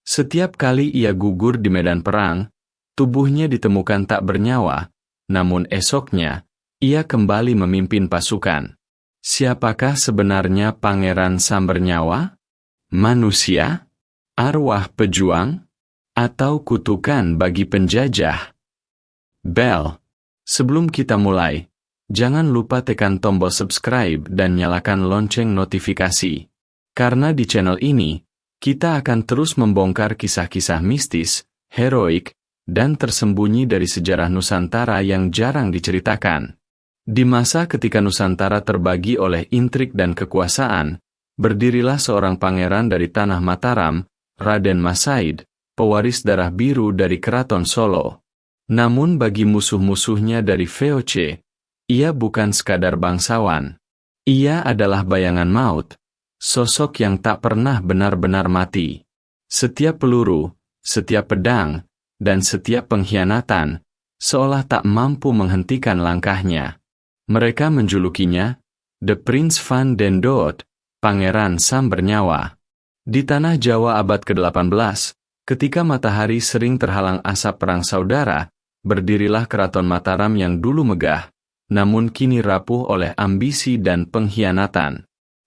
Setiap kali ia gugur di medan perang, tubuhnya ditemukan tak bernyawa, namun esoknya, ia kembali memimpin pasukan. Siapakah sebenarnya Pangeran Sambernyawa? Manusia? Arwah pejuang? Atau kutukan bagi penjajah? Bel. Sebelum kita mulai, jangan lupa tekan tombol subscribe dan nyalakan lonceng notifikasi. Karena di channel ini, kita akan terus membongkar kisah-kisah mistis, heroik, dan tersembunyi dari sejarah Nusantara yang jarang diceritakan. Di masa ketika Nusantara terbagi oleh intrik dan kekuasaan, berdirilah seorang pangeran dari tanah Mataram, Raden Mas Said, pewaris darah biru dari Keraton Solo. Namun bagi musuh-musuhnya dari VOC, ia bukan sekadar bangsawan. Ia adalah bayangan maut, sosok yang tak pernah benar-benar mati. Setiap peluru, setiap pedang, dan setiap pengkhianatan, seolah tak mampu menghentikan langkahnya. Mereka menjulukinya, The Prince van den Dood, Pangeran Sambernyawa. Di tanah Jawa abad ke-18, ketika matahari sering terhalang asap perang saudara, berdirilah Keraton Mataram yang dulu megah, namun kini rapuh oleh ambisi dan pengkhianatan.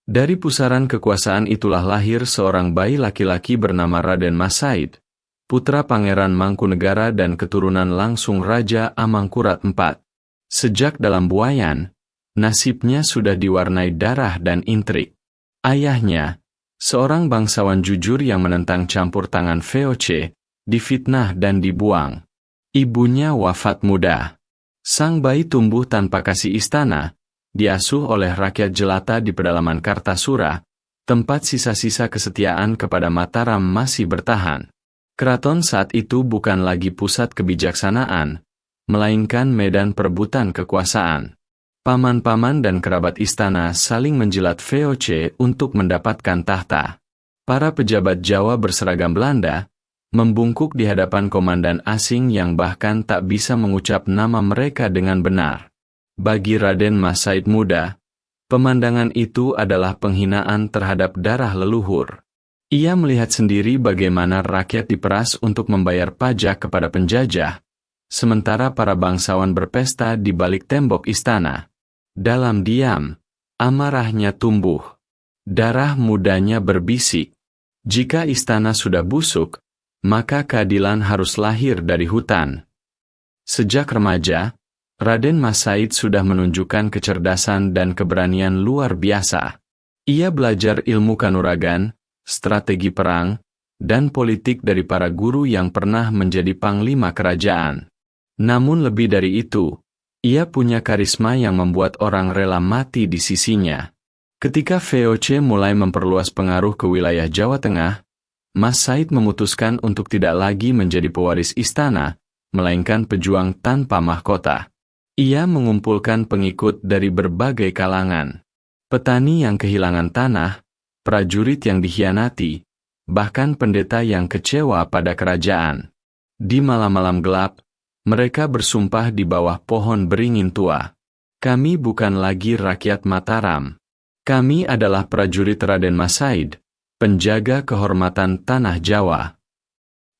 Dari pusaran kekuasaan itulah lahir seorang bayi laki-laki bernama Raden Mas Said, putra Pangeran Mangkunegara dan keturunan langsung Raja Amangkurat IV. Sejak dalam buayan, nasibnya sudah diwarnai darah dan intrik. Ayahnya, seorang bangsawan jujur yang menentang campur tangan VOC, difitnah dan dibuang. Ibunya wafat muda. Sang bayi tumbuh tanpa kasih istana, diasuh oleh rakyat jelata di pedalaman Kartasura, tempat sisa-sisa kesetiaan kepada Mataram masih bertahan. Keraton saat itu bukan lagi pusat kebijaksanaan, melainkan medan perebutan kekuasaan. Paman-paman dan kerabat istana saling menjilat VOC untuk mendapatkan tahta. Para pejabat Jawa berseragam Belanda, membungkuk di hadapan komandan asing yang bahkan tak bisa mengucap nama mereka dengan benar. Bagi Raden Mas Said muda, pemandangan itu adalah penghinaan terhadap darah leluhur. Ia melihat sendiri bagaimana rakyat diperas untuk membayar pajak kepada penjajah, sementara para bangsawan berpesta di balik tembok istana. Dalam diam, amarahnya tumbuh. Darah mudanya berbisik. Jika istana sudah busuk, maka keadilan harus lahir dari hutan. Sejak remaja, Raden Mas Said sudah menunjukkan kecerdasan dan keberanian luar biasa. Ia belajar ilmu kanuragan, strategi perang, dan politik dari para guru yang pernah menjadi panglima kerajaan. Namun lebih dari itu, ia punya karisma yang membuat orang rela mati di sisinya. Ketika VOC mulai memperluas pengaruh ke wilayah Jawa Tengah, Mas Said memutuskan untuk tidak lagi menjadi pewaris istana, melainkan pejuang tanpa mahkota. Ia mengumpulkan pengikut dari berbagai kalangan. Petani yang kehilangan tanah, prajurit yang dikhianati, bahkan pendeta yang kecewa pada kerajaan. Di malam-malam gelap, mereka bersumpah di bawah pohon beringin tua. Kami bukan lagi rakyat Mataram. Kami adalah prajurit Raden Mas Said, penjaga kehormatan tanah Jawa.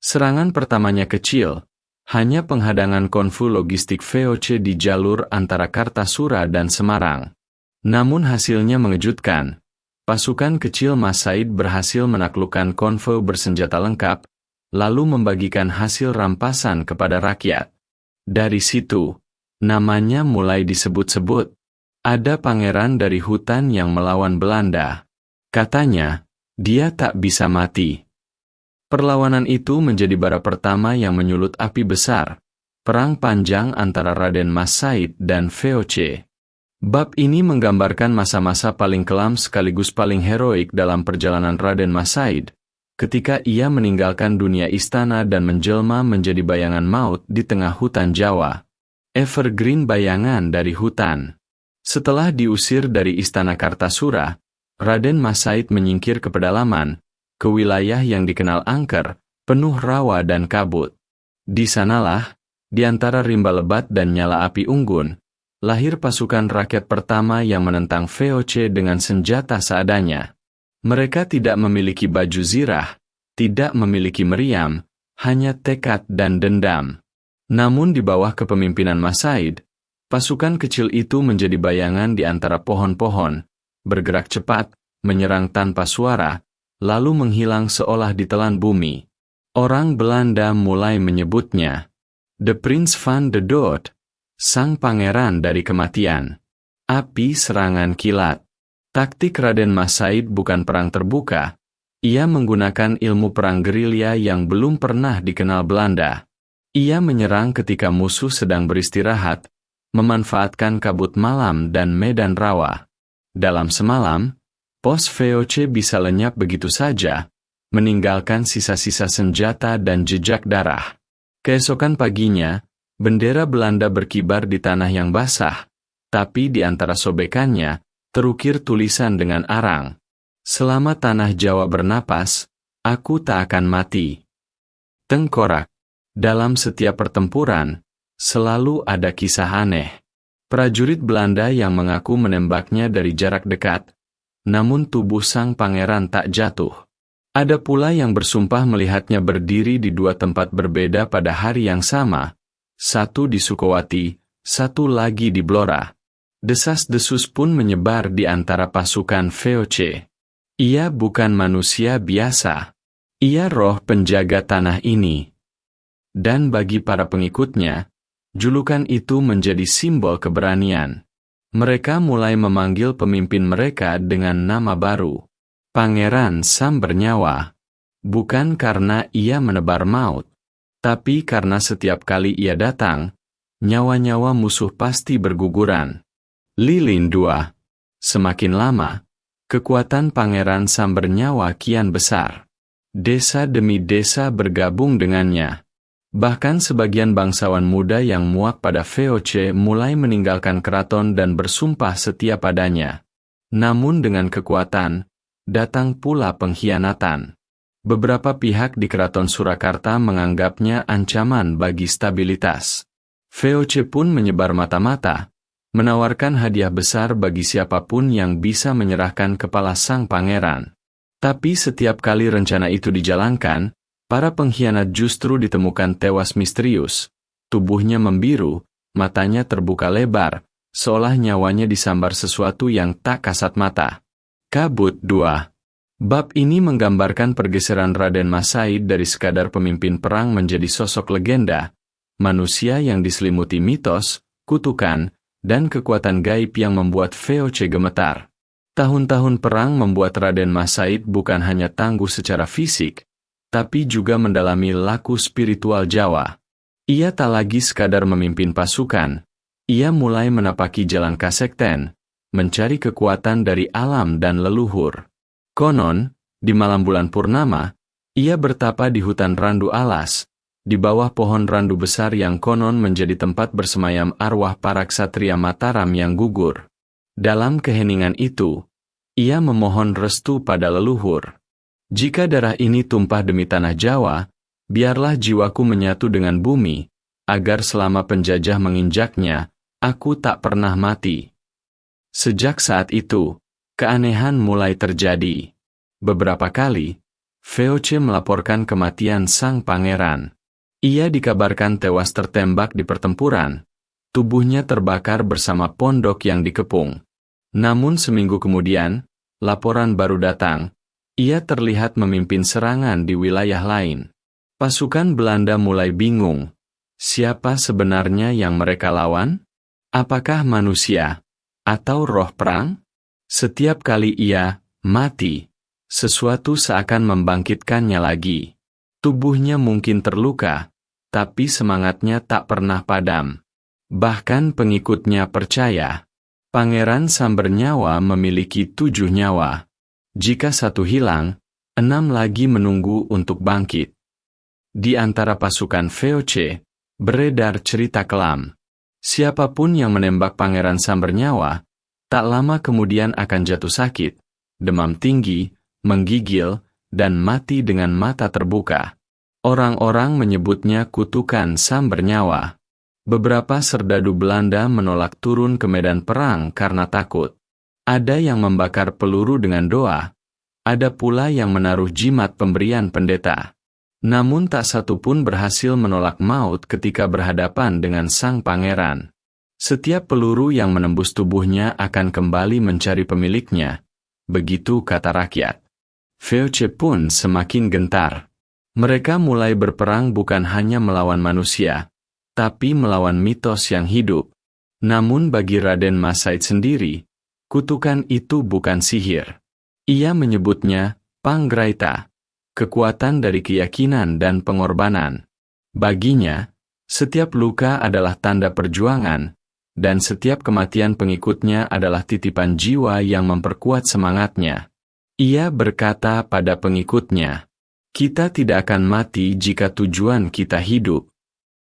Serangan pertamanya kecil, hanya penghadangan konvoy logistik VOC di jalur antara Kartasura dan Semarang. Namun hasilnya mengejutkan. Pasukan kecil Mas Said berhasil menaklukkan konvoy bersenjata lengkap, lalu membagikan hasil rampasan kepada rakyat. Dari situ, namanya mulai disebut-sebut. Ada pangeran dari hutan yang melawan Belanda. Katanya, dia tak bisa mati. Perlawanan itu menjadi bara pertama yang menyulut api besar, perang panjang antara Raden Mas Said dan VOC. Bab ini menggambarkan masa-masa paling kelam sekaligus paling heroik dalam perjalanan Raden Mas Said, ketika ia meninggalkan dunia istana dan menjelma menjadi bayangan maut di tengah hutan Jawa. Evergreen bayangan dari hutan. Setelah diusir dari istana Kartasura, Raden Mas Said menyingkir ke pedalaman, ke wilayah yang dikenal angker, penuh rawa dan kabut. Di sanalah, di antara rimba lebat dan nyala api unggun, lahir pasukan rakyat pertama yang menentang VOC dengan senjata seadanya. Mereka tidak memiliki baju zirah, tidak memiliki meriam, hanya tekad dan dendam. Namun di bawah kepemimpinan Mas Said, pasukan kecil itu menjadi bayangan di antara pohon-pohon, bergerak cepat, menyerang tanpa suara, lalu menghilang seolah ditelan bumi. Orang Belanda mulai menyebutnya The Prince van de Dood, sang pangeran dari kematian. Api serangan kilat. Taktik Raden Mas Said bukan perang terbuka. Ia menggunakan ilmu perang gerilya yang belum pernah dikenal Belanda. Ia menyerang ketika musuh sedang beristirahat, memanfaatkan kabut malam dan medan rawa. Dalam semalam, pos VOC bisa lenyap begitu saja, meninggalkan sisa-sisa senjata dan jejak darah. Keesokan paginya, bendera Belanda berkibar di tanah yang basah, tapi di antara sobekannya, terukir tulisan dengan arang. Selama tanah Jawa bernapas, aku tak akan mati. Tengkorak. Dalam setiap pertempuran, selalu ada kisah aneh. Prajurit Belanda yang mengaku menembaknya dari jarak dekat, namun tubuh sang pangeran tak jatuh. Ada pula yang bersumpah melihatnya berdiri di dua tempat berbeda pada hari yang sama, satu di Sukowati, satu lagi di Blora. Desas-desus pun menyebar di antara pasukan VOC. Ia bukan manusia biasa. Ia roh penjaga tanah ini. Dan bagi para pengikutnya, julukan itu menjadi simbol keberanian. Mereka mulai memanggil pemimpin mereka dengan nama baru. Pangeran Sam Bernyawa, bukan karena ia menebar maut, tapi karena setiap kali ia datang, nyawa-nyawa musuh pasti berguguran. Lilin 2. Semakin lama, kekuatan Pangeran Sam Bernyawa kian besar. Desa demi desa bergabung dengannya. Bahkan sebagian bangsawan muda yang muak pada VOC mulai meninggalkan keraton dan bersumpah setia padanya. Namun dengan kekuatan, datang pula pengkhianatan. Beberapa pihak di Keraton Surakarta menganggapnya ancaman bagi stabilitas. VOC pun menyebar mata-mata, menawarkan hadiah besar bagi siapapun yang bisa menyerahkan kepala sang pangeran. Tapi setiap kali rencana itu dijalankan, para pengkhianat justru ditemukan tewas misterius. Tubuhnya membiru, matanya terbuka lebar, seolah nyawanya disambar sesuatu yang tak kasat mata. Kabut 2. Bab ini menggambarkan pergeseran Raden Mas Said dari sekadar pemimpin perang menjadi sosok legenda, manusia yang diselimuti mitos, kutukan, dan kekuatan gaib yang membuat VOC gemetar. Tahun-tahun perang membuat Raden Mas Said bukan hanya tangguh secara fisik, tapi juga mendalami laku spiritual Jawa. Ia tak lagi sekadar memimpin pasukan, ia mulai menapaki jalan kasekten, mencari kekuatan dari alam dan leluhur. Konon, di malam bulan purnama, ia bertapa di hutan randu alas, di bawah pohon randu besar yang konon menjadi tempat bersemayam arwah para ksatria Mataram yang gugur. Dalam keheningan itu, ia memohon restu pada leluhur. Jika darah ini tumpah demi tanah Jawa, biarlah jiwaku menyatu dengan bumi, agar selama penjajah menginjaknya, aku tak pernah mati. Sejak saat itu, keanehan mulai terjadi. Beberapa kali, VOC melaporkan kematian sang pangeran. Ia dikabarkan tewas tertembak di pertempuran. Tubuhnya terbakar bersama pondok yang dikepung. Namun seminggu kemudian, laporan baru datang. Ia terlihat memimpin serangan di wilayah lain. Pasukan Belanda mulai bingung. Siapa sebenarnya yang mereka lawan? Apakah manusia? Atau roh perang? Setiap kali ia mati, sesuatu seakan membangkitkannya lagi. Tubuhnya mungkin terluka, tapi semangatnya tak pernah padam. Bahkan pengikutnya percaya, Pangeran Sam Bernyawa memiliki 7 nyawa. Jika satu hilang, 6 lagi menunggu untuk bangkit. Di antara pasukan VOC, beredar cerita kelam. Siapapun yang menembak Pangeran Sam Bernyawa, tak lama kemudian akan jatuh sakit, demam tinggi, menggigil, dan mati dengan mata terbuka. Orang-orang menyebutnya kutukan Sam Bernyawa. Beberapa serdadu Belanda menolak turun ke medan perang karena takut. Ada yang membakar peluru dengan doa, Ada pula yang menaruh jimat pemberian pendeta. Namun tak satu pun berhasil menolak maut ketika berhadapan dengan sang pangeran. Setiap peluru yang menembus tubuhnya akan kembali mencari pemiliknya. Begitu kata rakyat. Feoce pun semakin gentar. Mereka mulai berperang bukan hanya melawan manusia, tapi melawan mitos yang hidup. Namun bagi Raden Masaid sendiri, kutukan itu bukan sihir. Ia menyebutnya Panggraita, kekuatan dari keyakinan dan pengorbanan. Baginya, setiap luka adalah tanda perjuangan, dan setiap kematian pengikutnya adalah titipan jiwa yang memperkuat semangatnya. Ia berkata pada pengikutnya, "Kita tidak akan mati jika tujuan kita hidup."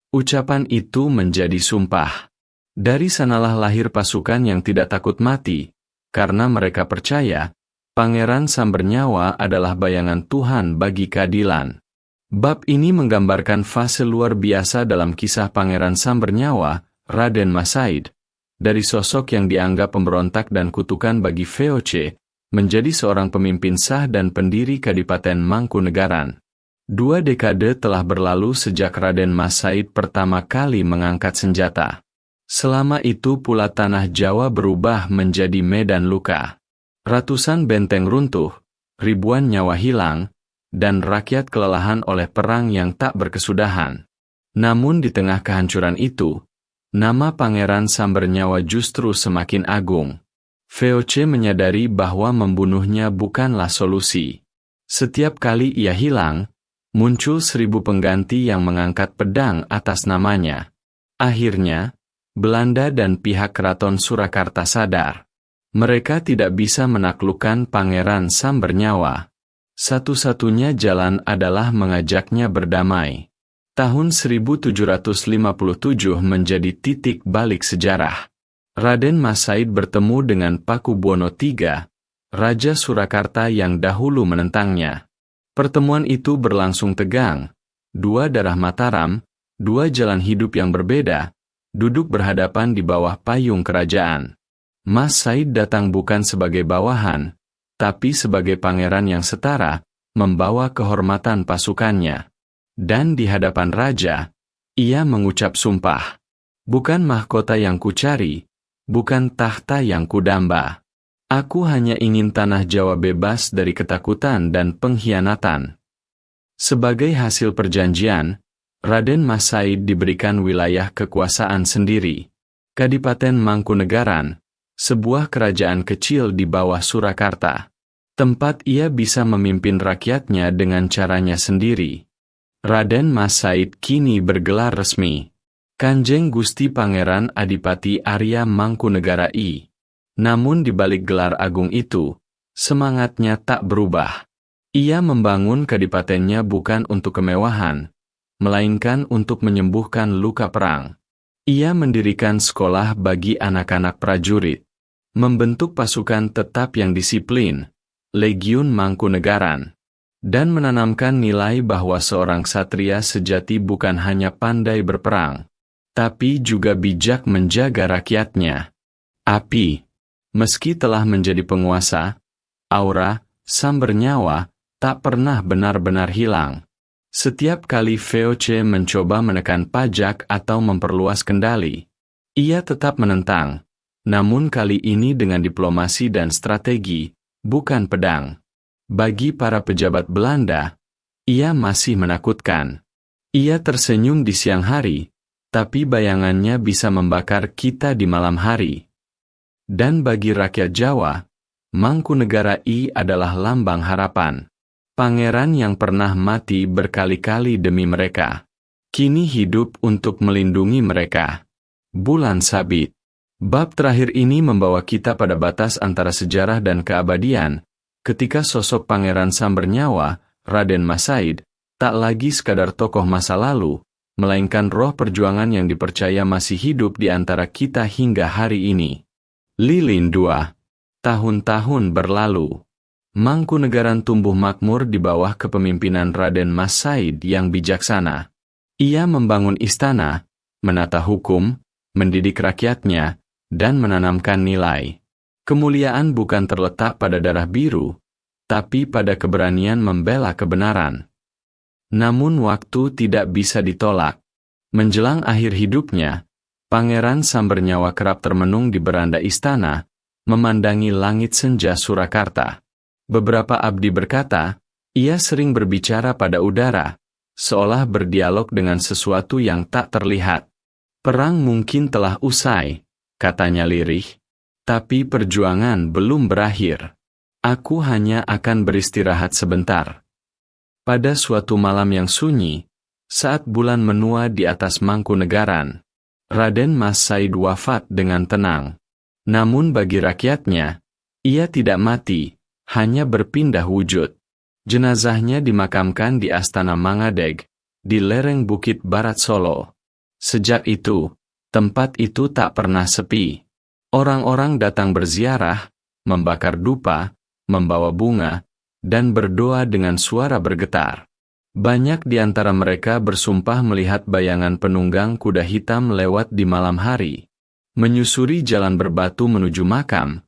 Ucapan itu menjadi sumpah. Dari sanalah lahir pasukan yang tidak takut mati, karena mereka percaya, Pangeran Sambernyawa adalah bayangan Tuhan bagi keadilan. Bab ini menggambarkan fase luar biasa dalam kisah Pangeran Sambernyawa, Raden Masaid, dari sosok yang dianggap pemberontak dan kutukan bagi Feoce, menjadi seorang pemimpin sah dan pendiri Kadipaten Mangkunegaran. 2 dekade telah berlalu sejak Raden Masaid pertama kali mengangkat senjata. Selama itu pula tanah Jawa berubah menjadi medan luka. Ratusan benteng runtuh, ribuan nyawa hilang, dan rakyat kelelahan oleh perang yang tak berkesudahan. Namun di tengah kehancuran itu, nama Pangeran Sambernyawa justru semakin agung. Feoce menyadari bahwa membunuhnya bukanlah solusi. Setiap kali ia hilang, muncul 1000 pengganti yang mengangkat pedang atas namanya. Akhirnya, Belanda dan pihak keraton Surakarta sadar. Mereka tidak bisa menaklukkan Pangeran Sambernyawa. Satu-satunya jalan adalah mengajaknya berdamai. Tahun 1757 menjadi titik balik sejarah. Raden Masaid bertemu dengan Pakubuwono III, Raja Surakarta yang dahulu menentangnya. Pertemuan itu berlangsung tegang. 2 darah Mataram, 2 jalan hidup yang berbeda, duduk berhadapan di bawah payung kerajaan. Mas Said datang bukan sebagai bawahan, tapi sebagai pangeran yang setara, membawa kehormatan pasukannya. Dan di hadapan raja, ia mengucap sumpah. Bukan mahkota yang kucari, bukan tahta yang kudamba. Aku hanya ingin tanah Jawa bebas dari ketakutan dan pengkhianatan. Sebagai hasil perjanjian, Raden Mas Said diberikan wilayah kekuasaan sendiri. Kadipaten Mangkunegaran, sebuah kerajaan kecil di bawah Surakarta. Tempat ia bisa memimpin rakyatnya dengan caranya sendiri. Raden Mas Said kini bergelar resmi. Kanjeng Gusti Pangeran Adipati Arya Mangkunegara I. Namun di balik gelar agung itu, semangatnya tak berubah. Ia membangun kadipatennya bukan untuk kemewahan, melainkan untuk menyembuhkan luka perang. Ia mendirikan sekolah bagi anak-anak prajurit, membentuk pasukan tetap yang disiplin, Legiun Mangkunegaran, dan menanamkan nilai bahwa seorang satria sejati bukan hanya pandai berperang, tapi juga bijak menjaga rakyatnya. Api, meski telah menjadi penguasa, aura Sambernyawa tak pernah benar-benar hilang. Setiap kali Feoce mencoba menekan pajak atau memperluas kendali, ia tetap menentang, namun kali ini dengan diplomasi dan strategi, bukan pedang. Bagi para pejabat Belanda, ia masih menakutkan. Ia tersenyum di siang hari, tapi bayangannya bisa membakar kita di malam hari. Dan bagi rakyat Jawa, Mangkunegara I adalah lambang harapan. Pangeran yang pernah mati berkali-kali demi mereka, kini hidup untuk melindungi mereka. Bulan Sabit. Bab terakhir ini membawa kita pada batas antara sejarah dan keabadian, ketika sosok Pangeran Sambernyawa, Raden Mas Said, tak lagi sekadar tokoh masa lalu, melainkan roh perjuangan yang dipercaya masih hidup di antara kita hingga hari ini. Lilin 2. Tahun-tahun berlalu. Mangkunegaran tumbuh makmur di bawah kepemimpinan Raden Mas Said yang bijaksana. Ia membangun istana, menata hukum, mendidik rakyatnya, dan menanamkan nilai. Kemuliaan bukan terletak pada darah biru, tapi pada keberanian membela kebenaran. Namun waktu tidak bisa ditolak. Menjelang akhir hidupnya, Pangeran Sambernyawa kerap termenung di beranda istana, memandangi langit senja Surakarta. Beberapa abdi berkata, ia sering berbicara pada udara, seolah berdialog dengan sesuatu yang tak terlihat. Perang mungkin telah usai, katanya lirih, tapi perjuangan belum berakhir. Aku hanya akan beristirahat sebentar. Pada suatu malam yang sunyi, saat bulan menua di atas Mangkunegaran, Raden Mas Said wafat dengan tenang. Namun bagi rakyatnya, ia tidak mati, hanya berpindah wujud. Jenazahnya dimakamkan di Astana Mangadeg, di lereng Bukit Barat Solo. Sejak itu, tempat itu tak pernah sepi. Orang-orang datang berziarah, membakar dupa, membawa bunga, dan berdoa dengan suara bergetar. Banyak di antara mereka bersumpah melihat bayangan penunggang kuda hitam lewat di malam hari, menyusuri jalan berbatu menuju makam,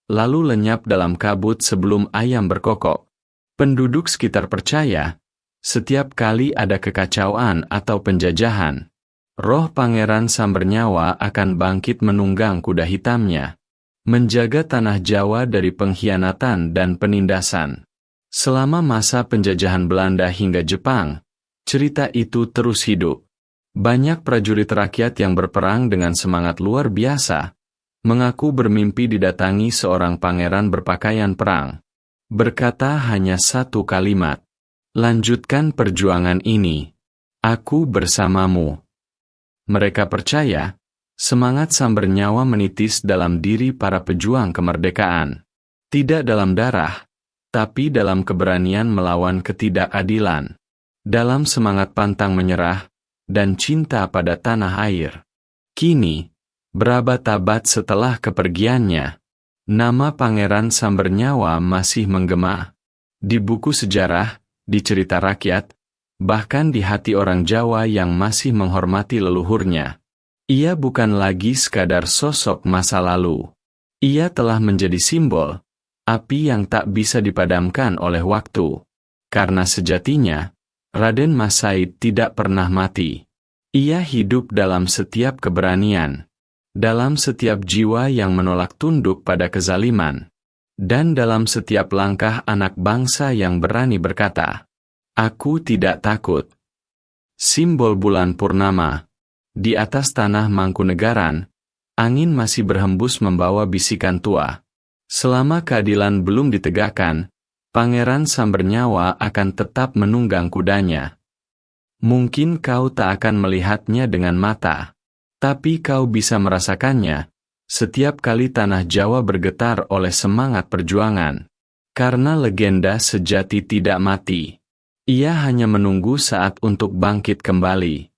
lalu lenyap dalam kabut sebelum ayam berkokok. Penduduk sekitar percaya, setiap kali ada kekacauan atau penjajahan, roh Pangeran Sambernyawa akan bangkit menunggang kuda hitamnya, menjaga tanah Jawa dari pengkhianatan dan penindasan. Selama masa penjajahan Belanda hingga Jepang, cerita itu terus hidup. Banyak prajurit rakyat yang berperang dengan semangat luar biasa, mengaku bermimpi didatangi seorang pangeran berpakaian perang. Berkata hanya satu kalimat, "Lanjutkan perjuangan ini. Aku bersamamu." Mereka percaya, semangat Sambernyawa menitis dalam diri para pejuang kemerdekaan. Tidak dalam darah, tapi dalam keberanian melawan ketidakadilan, dalam semangat pantang menyerah, dan cinta pada tanah air. Kini, berabad-abad setelah kepergiannya, nama Pangeran Sambernyawa masih menggema. Di buku sejarah, di cerita rakyat, bahkan di hati orang Jawa yang masih menghormati leluhurnya. Ia bukan lagi sekadar sosok masa lalu. Ia telah menjadi simbol, api yang tak bisa dipadamkan oleh waktu. Karena sejatinya, Raden Mas Said tidak pernah mati. Ia hidup dalam setiap keberanian, dalam setiap jiwa yang menolak tunduk pada kezaliman, dan dalam setiap langkah anak bangsa yang berani berkata, "Aku tidak takut." Simbol bulan purnama. Di atas tanah Mangkunegaran, angin masih berhembus membawa bisikan tua. Selama keadilan belum ditegakkan, Pangeran Sambernyawa akan tetap menunggang kudanya. Mungkin kau tak akan melihatnya dengan mata, tapi kau bisa merasakannya, setiap kali tanah Jawa bergetar oleh semangat perjuangan. Karena legenda sejati tidak mati. Ia hanya menunggu saat untuk bangkit kembali.